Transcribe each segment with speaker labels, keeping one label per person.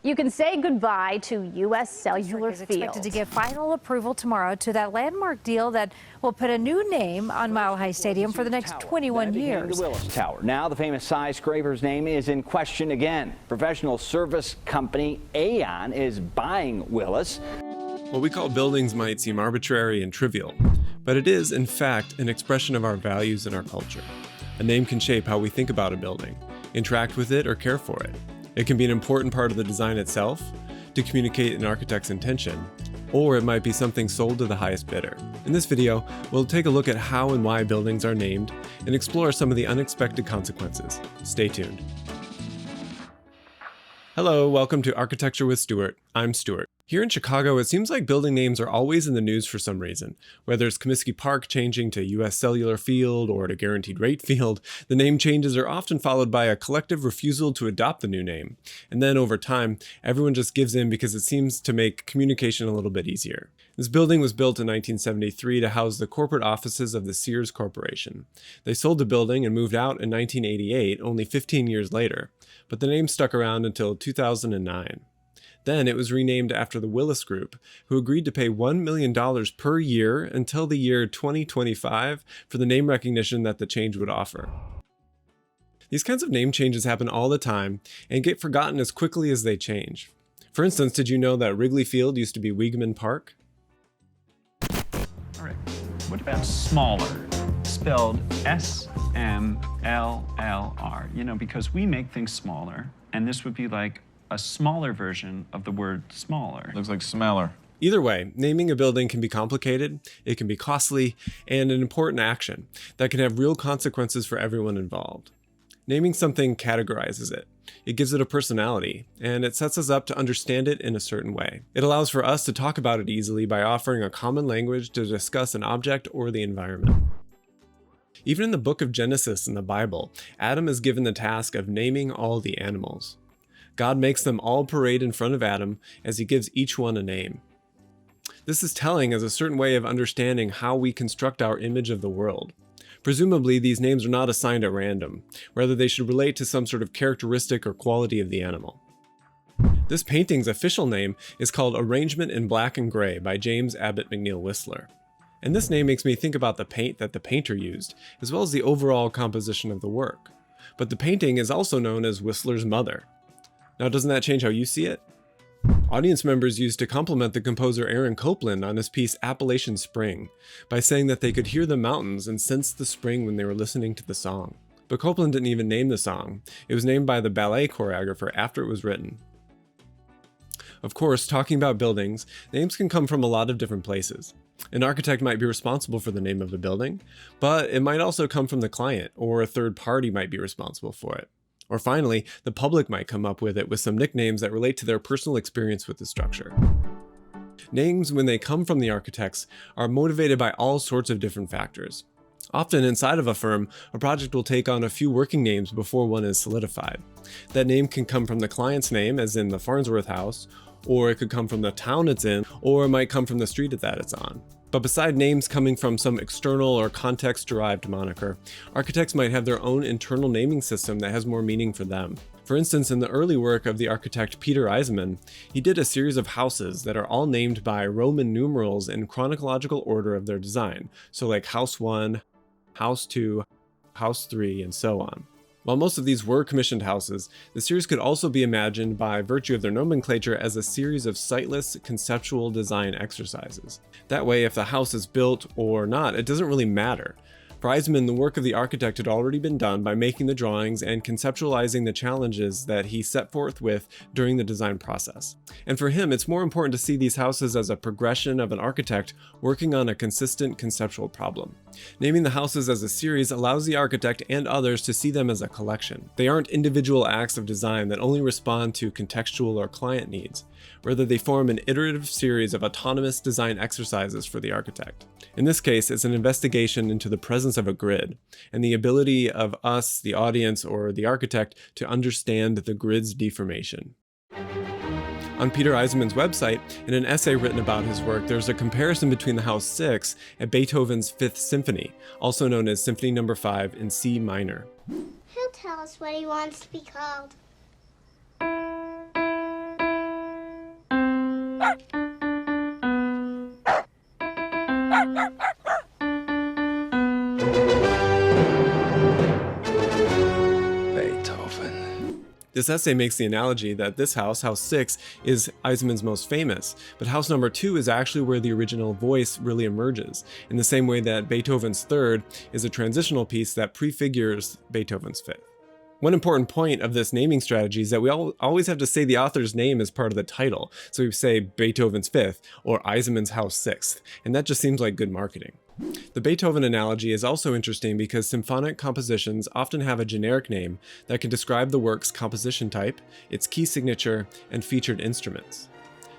Speaker 1: You can say goodbye to U.S. Cellular
Speaker 2: Is
Speaker 1: Field.
Speaker 2: expected to give final approval tomorrow to that landmark deal that will put a new name on Mile High Stadium for the next 21 years.
Speaker 3: The Willis Tower. Now the famous skyscraper's name is in question again. Professional service company Aon is buying Willis.
Speaker 4: What we call buildings might seem arbitrary and trivial, but it is, in fact, an expression of our values and our culture. A name can shape how we think about a building, interact with it, or care for it. It can be an important part of the design itself, to communicate an architect's intention, or it might be something sold to the highest bidder. In this video, we'll take a look at how and why buildings are named and explore some of the unexpected consequences. Stay tuned. Hello, welcome to Architecture with Stewart. I'm Stewart. Here in Chicago, it seems like building names are always in the news for some reason. Whether it's Comiskey Park changing to U.S. Cellular Field or to Guaranteed Rate Field, the name changes are often followed by a collective refusal to adopt the new name. And then over time, everyone just gives in because it seems to make communication a little bit easier. This building was built in 1973 to house the corporate offices of the Sears Corporation. They sold the building and moved out in 1988, only 15 years later, but the name stuck around until 2009. Then it was renamed after the Willis Group, who agreed to pay $1 million per year until the year 2025 for the name recognition that the change would offer. These kinds of name changes happen all the time and get forgotten as quickly as they change. For instance, did you know that Wrigley Field used to be Weigman Park?
Speaker 5: All right, what about smaller? Spelled S-M-L-L-R, because we make things smaller, and this would be like a smaller version of the word smaller.
Speaker 6: Looks like smaller.
Speaker 4: Either way, naming a building can be complicated, it can be costly, and an important action that can have real consequences for everyone involved. Naming something categorizes it. It gives it a personality, and it sets us up to understand it in a certain way. It allows for us to talk about it easily by offering a common language to discuss an object or the environment. Even in the book of Genesis in the Bible, Adam is given the task of naming all the animals. God makes them all parade in front of Adam as he gives each one a name. This is telling as a certain way of understanding how we construct our image of the world. Presumably, these names are not assigned at random. Rather, they should relate to some sort of characteristic or quality of the animal. This painting's official name is called Arrangement in Black and Gray by James Abbott McNeill Whistler. And this name makes me think about the paint that the painter used, as well as the overall composition of the work. But the painting is also known as Whistler's mother. Now, doesn't that change how you see it? Audience members used to compliment the composer Aaron Copland on his piece Appalachian Spring by saying that they could hear the mountains and sense the spring when they were listening to the song. But Copland didn't even name the song. It was named by the ballet choreographer after it was written. Of course, talking about buildings, names can come from a lot of different places. An architect might be responsible for the name of a building, but it might also come from the client, or a third party might be responsible for it. Or finally, the public might come up with it with some nicknames that relate to their personal experience with the structure. Names, when they come from the architects, are motivated by all sorts of different factors. Often inside of a firm, a project will take on a few working names before one is solidified. That name can come from the client's name, as in the Farnsworth house, or it could come from the town it's in, or it might come from the street that it's on. But beside names coming from some external or context-derived moniker, architects might have their own internal naming system that has more meaning for them. For instance, in the early work of the architect Peter Eisenman, he did a series of houses that are all named by Roman numerals in chronological order of their design, so like House 1, House 2, House 3, and so on. While most of these were commissioned houses, the series could also be imagined by virtue of their nomenclature as a series of sightless conceptual design exercises. That way, if the house is built or not, it doesn't really matter. For Eisenman, the work of the architect had already been done by making the drawings and conceptualizing the challenges that he set forth with during the design process. And for him, it's more important to see these houses as a progression of an architect working on a consistent conceptual problem. Naming the houses as a series allows the architect and others to see them as a collection. They aren't individual acts of design that only respond to contextual or client needs. Rather, they form an iterative series of autonomous design exercises for the architect. In this case, it's an investigation into the presence of a grid, and the ability of us, the audience, or the architect to understand the grid's deformation. On Peter Eisenman's website, in an essay written about his work, there's a comparison between the House 6 and Beethoven's Fifth Symphony, also known as Symphony No. 5 in C minor.
Speaker 7: He'll tell us what he wants to be called.
Speaker 4: This essay makes the analogy that this house, House 6, is Eisenman's most famous, but house number 2 is actually where the original voice really emerges, in the same way that Beethoven's Third is a transitional piece that prefigures Beethoven's Fifth. One important point of this naming strategy is that we always have to say the author's name as part of the title. So we say Beethoven's Fifth or Eisenman's House Sixth, and that just seems like good marketing. The Beethoven analogy is also interesting because symphonic compositions often have a generic name that can describe the work's composition type, its key signature, and featured instruments.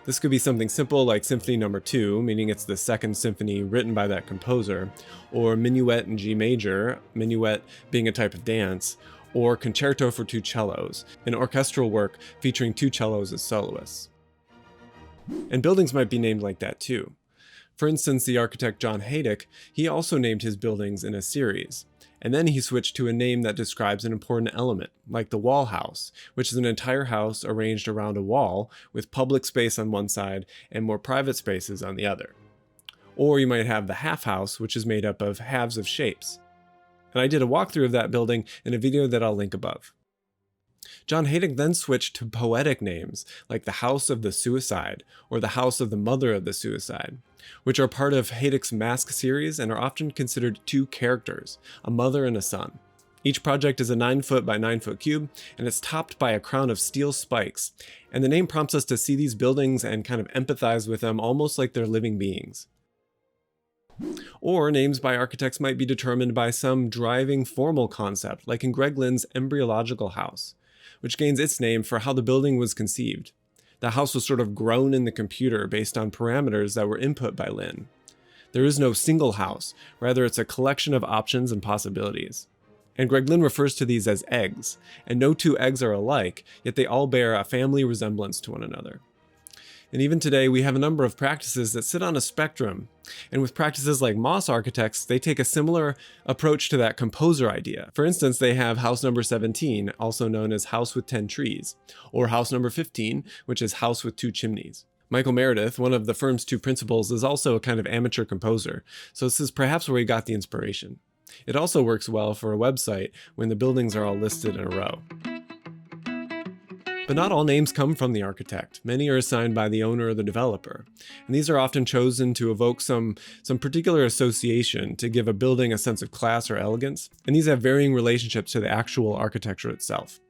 Speaker 4: This could be something simple like Symphony No. 2, meaning it's the second symphony written by that composer, or Minuet in G major, minuet being a type of dance, or Concerto for 2 cellos, an orchestral work featuring 2 cellos as soloists. And buildings might be named like that too. For instance, the architect John Hicks, he also named his buildings in a series, and then he switched to a name that describes an important element, like the wall house, which is an entire house arranged around a wall with public space on one side and more private spaces on the other. Or you might have the half house, which is made up of halves of shapes. And I did a walkthrough of that building in a video that I'll link above. John Hicks then switched to poetic names like the House of the Suicide or the House of the Mother of the Suicide, which are part of Hicks' Mask series and are often considered 2 characters, a mother and a son. Each project is a 9-foot by 9-foot cube, and it's topped by a crown of steel spikes, and the name prompts us to see these buildings and kind of empathize with them almost like they're living beings. Or names by architects might be determined by some driving formal concept, like in Greg Lynn's embryological house, which gains its name for how the building was conceived. The house was sort of grown in the computer based on parameters that were input by Lynn. There is no single house, rather it's a collection of options and possibilities. And Greg Lynn refers to these as eggs, and no 2 eggs are alike, yet they all bear a family resemblance to one another. And even today, we have a number of practices that sit on a spectrum. And with practices like MOS Architects, they take a similar approach to that composer idea. For instance, they have house number 17, also known as house with 10 trees, or house number 15, which is house with 2 chimneys. Michael Meredith, one of the firm's 2 principals, is also a kind of amateur composer, so this is perhaps where he got the inspiration. It also works well for a website when the buildings are all listed in a row. But not all names come from the architect. Many are assigned by the owner or the developer. And these are often chosen to evoke some particular association to give a building a sense of class or elegance. And these have varying relationships to the actual architecture itself.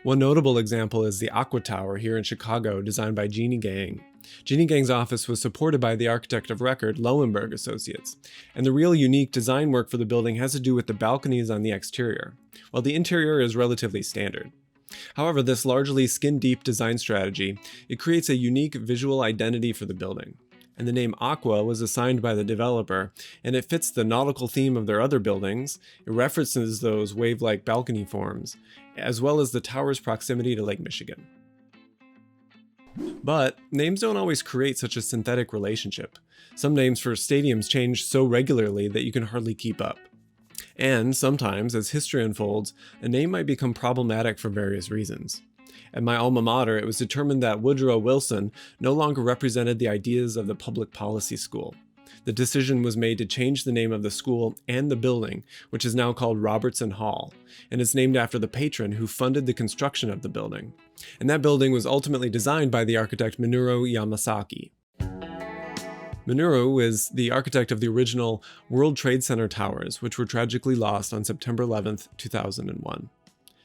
Speaker 4: One notable example is the Aqua Tower here in Chicago, designed by Jeannie Gang. Jeannie Gang's office was supported by the architect of record, Lowenberg Associates. And the real unique design work for the building has to do with the balconies on the exterior, while the interior is relatively standard. However, this largely skin-deep design strategy, it creates a unique visual identity for the building. And the name Aqua was assigned by the developer, and it fits the nautical theme of their other buildings. It references those wave-like balcony forms, as well as the tower's proximity to Lake Michigan. But names don't always create such a synthetic relationship. Some names for stadiums change so regularly that you can hardly keep up. And sometimes, as history unfolds, a name might become problematic for various reasons. At my alma mater, it was determined that Woodrow Wilson no longer represented the ideas of the public policy school. The decision was made to change the name of the school and the building, which is now called Robertson Hall, and it's named after the patron who funded the construction of the building. And that building was ultimately designed by the architect Minoru Yamasaki. Minoru is the architect of the original World Trade Center towers, which were tragically lost on September 11, 2001.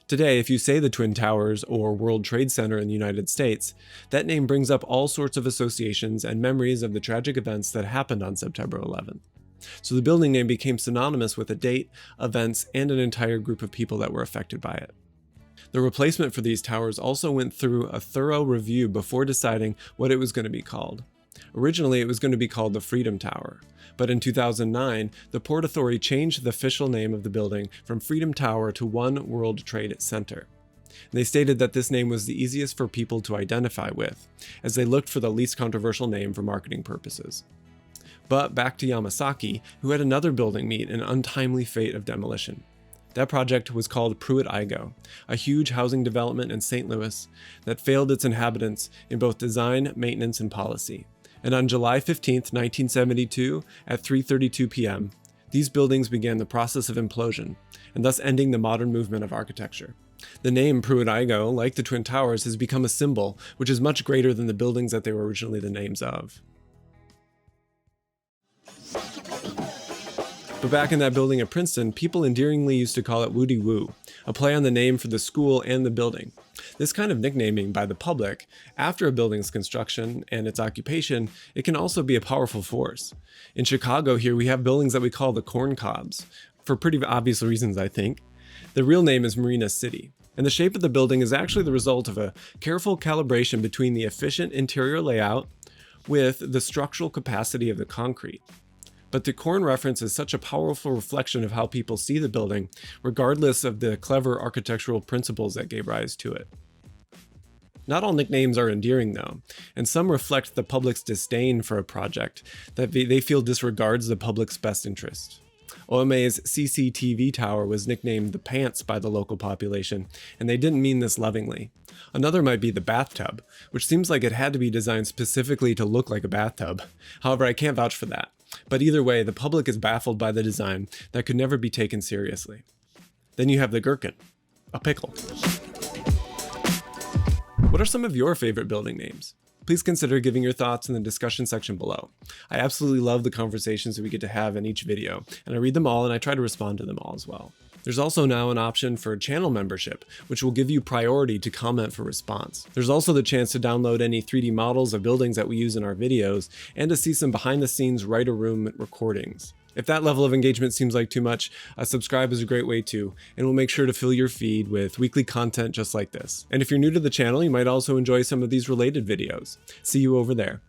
Speaker 4: Today, if you say the Twin Towers or World Trade Center in the United States, that name brings up all sorts of associations and memories of the tragic events that happened on September 11th. So the building name became synonymous with a date, events, and an entire group of people that were affected by it. The replacement for these towers also went through a thorough review before deciding what it was going to be called. Originally, it was going to be called the Freedom Tower, but in 2009, the Port Authority changed the official name of the building from Freedom Tower to One World Trade Center. And they stated that this name was the easiest for people to identify with, as they looked for the least controversial name for marketing purposes. But back to Yamasaki, who had another building meet an untimely fate of demolition. That project was called Pruitt-Igoe, a huge housing development in St. Louis that failed its inhabitants in both design, maintenance, and policy. And on July 15, 1972, at 3:32 p.m., these buildings began the process of implosion, and thus ending the modern movement of architecture. The name Pruitt-Igoe, like the Twin Towers, has become a symbol, which is much greater than the buildings that they were originally the names of. But back in that building at Princeton, people endearingly used to call it Woody Woo, a play on the name for the school and the building. This kind of nicknaming by the public, after a building's construction and its occupation, it can also be a powerful force. In Chicago here, we have buildings that we call the Corn Cobs, for pretty obvious reasons, I think. The real name is Marina City, and the shape of the building is actually the result of a careful calibration between the efficient interior layout with the structural capacity of the concrete. But the corn reference is such a powerful reflection of how people see the building, regardless of the clever architectural principles that gave rise to it. Not all nicknames are endearing though, and some reflect the public's disdain for a project that they feel disregards the public's best interest. OMA's CCTV tower was nicknamed the Pants by the local population, and they didn't mean this lovingly. Another might be the bathtub, which seems like it had to be designed specifically to look like a bathtub. However, I can't vouch for that. But either way, the public is baffled by the design that could never be taken seriously. Then you have the Gherkin, a pickle. What are some of your favorite building names? Please consider giving your thoughts in the discussion section below. I absolutely love the conversations that we get to have in each video, and I read them all and I try to respond to them all as well. There's also now an option for channel membership, which will give you priority to comment for response. There's also the chance to download any 3D models of buildings that we use in our videos, and to see some behind the scenes write-a-room recordings. If that level of engagement seems like too much, subscribe is a great way too, and we'll make sure to fill your feed with weekly content just like this. And if you're new to the channel, you might also enjoy some of these related videos. See you over there.